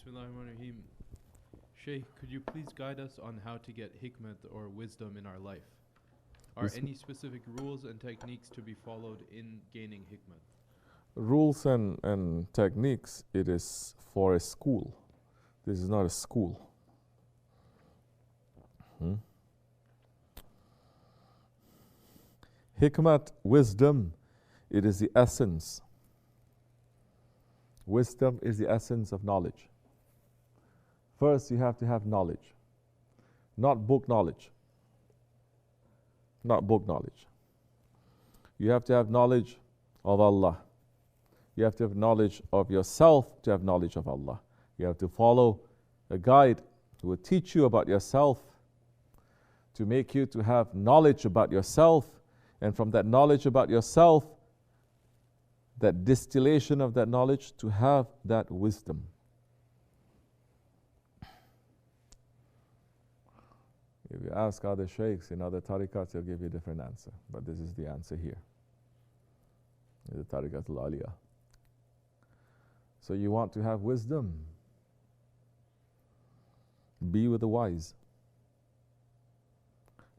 Bismillahirrahmanirrahim. Shaykh, could you please guide us on how to get hikmat or wisdom in our life? Are any specific rules and techniques to be followed in gaining hikmat? Rules and techniques, it is for a school. This is not a school. Hikmat, wisdom, it is the essence. Wisdom is the essence of knowledge. First, you have to have knowledge, not book knowledge. Not book knowledge. You have to have knowledge of Allah. You have to have knowledge of yourself to have knowledge of Allah. You have to follow a guide who will teach you about yourself, to make you to have knowledge about yourself, and from that knowledge about yourself, that distillation of that knowledge, to have that wisdom. If you ask other shaykhs in other tariqats, they'll give you a different answer. But this is the answer here. The tariqat al-aliyah. So you want to have wisdom. Be with the wise.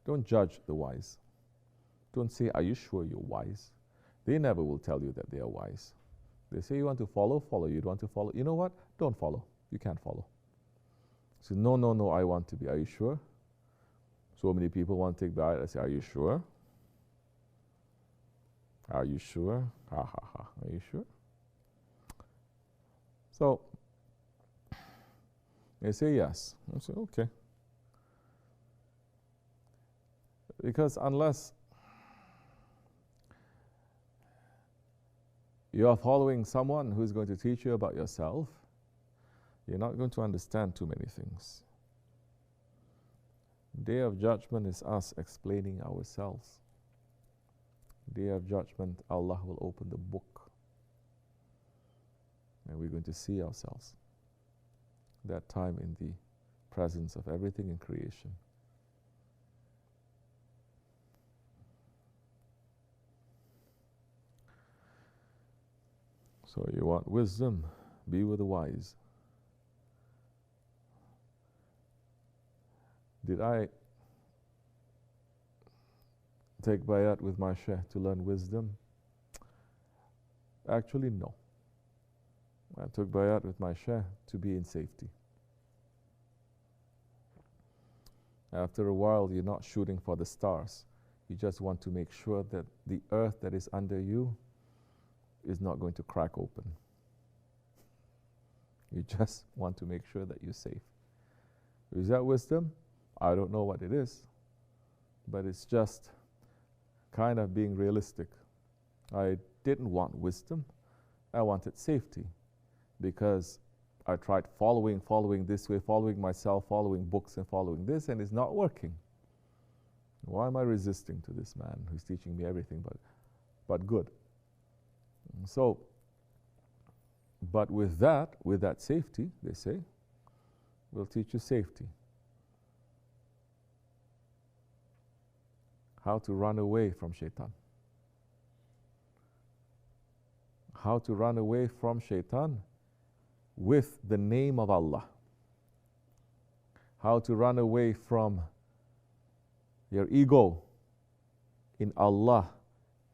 Don't judge the wise. Don't say, are you sure you're wise? They never will tell you that they are wise. They say, you want to follow, follow. You don't want to follow. You know what? Don't follow. You can't follow. So no, no, no, I want to be. Are you sure? So many people want to take bayat. I say, are you sure? Are you sure? Ha ha ha. Are you sure? So they say yes. I say, okay. Because unless you are following someone who is going to teach you about yourself, you're not going to understand too many things. Day of Judgment is us explaining ourselves. Day of Judgment, Allah will open the book and we're going to see ourselves. That time in the presence of everything in creation. So you want wisdom, be with the wise. Did I take bayat with my Shaykh to learn wisdom? Actually, no. I took bayat with my Shaykh to be in safety. After a while, you're not shooting for the stars. You just want to make sure that the earth that is under you is not going to crack open. You just want to make sure that you're safe. Is that wisdom? I don't know what it is, but it's just kind of being realistic. I didn't want wisdom. I wanted safety, because I tried following this way, following myself, following books and following this, and it's not working. Why am I resisting to this man who's teaching me everything but good? So, but with that safety, they say, we'll teach you safety. How to run away from shaitan. How to run away from shaitan with the name of Allah. How to run away from your ego in Allah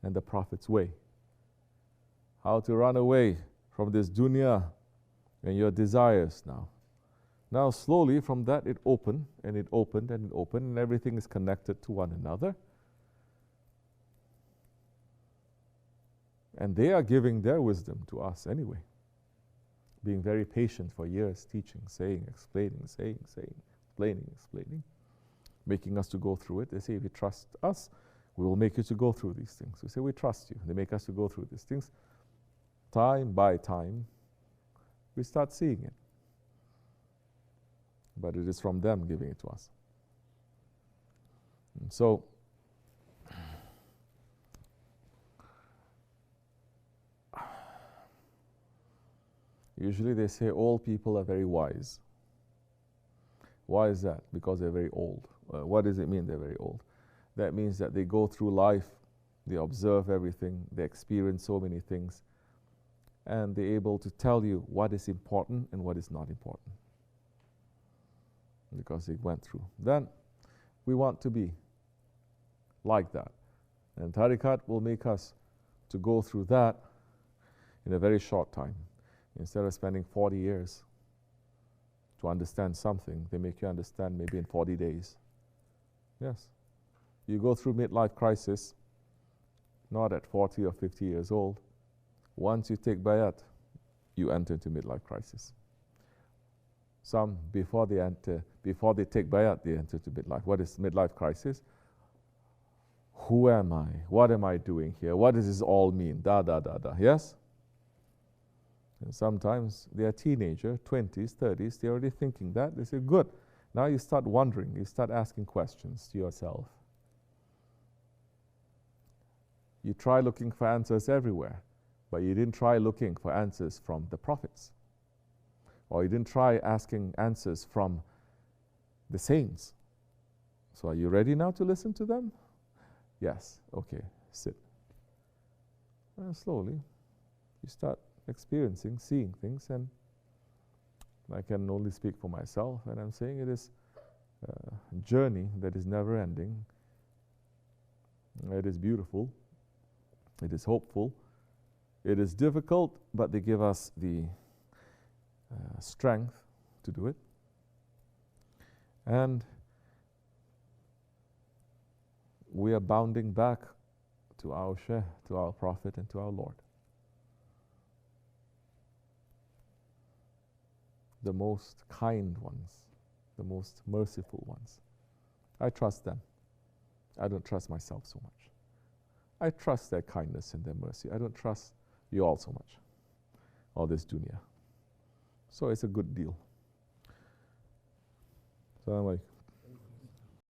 and the Prophet's way. How to run away from this dunya and your desires now. Now slowly from that it opened and it opened and it opened, and everything is connected to one another. And they are giving their wisdom to us anyway. Being very patient for years, teaching, saying, explaining, explaining, making us to go through it. They say, if you trust us, we will make you to go through these things. We say, we trust you. They make us to go through these things. Time by time, we start seeing it. But it is from them giving it to us. And so, usually they say all people are very wise. Why is that? Because they're very old. What does it mean they're very old? That means that they go through life, they observe everything, they experience so many things, and they're able to tell you what is important and what is not important, because they went through. Then we want to be like that. And tariqat will make us to go through that in a very short time. Instead of spending 40 years to understand something, they make you understand maybe in 40 days. Yes. You go through midlife crisis, not at 40 or 50 years old. Once you take bayat, you enter into midlife crisis. Some, before they take bayat, they enter into midlife. What is midlife crisis? Who am I? What am I doing here? What does this all mean? Da, da, da, da. Yes? And sometimes they are teenager, 20s, 30s, they're already thinking that. They say, good. Now you start wondering, you start asking questions to yourself. You try looking for answers everywhere, but you didn't try looking for answers from the prophets. Or you didn't try asking answers from the saints. So are you ready now to listen to them? Yes. Okay, sit. And slowly, you start experiencing, seeing things, and I can only speak for myself, and I'm saying it is a journey that is never ending. It is beautiful. It is hopeful. It is difficult, but they give us the strength to do it. And we are bounding back to our Shaykh, to our Prophet, and to our Lord. The most kind ones, the most merciful ones. I trust them. I don't trust myself so much. I trust their kindness and their mercy. I don't trust you all so much, or this dunya. So it's a good deal. Assalamu alaikum.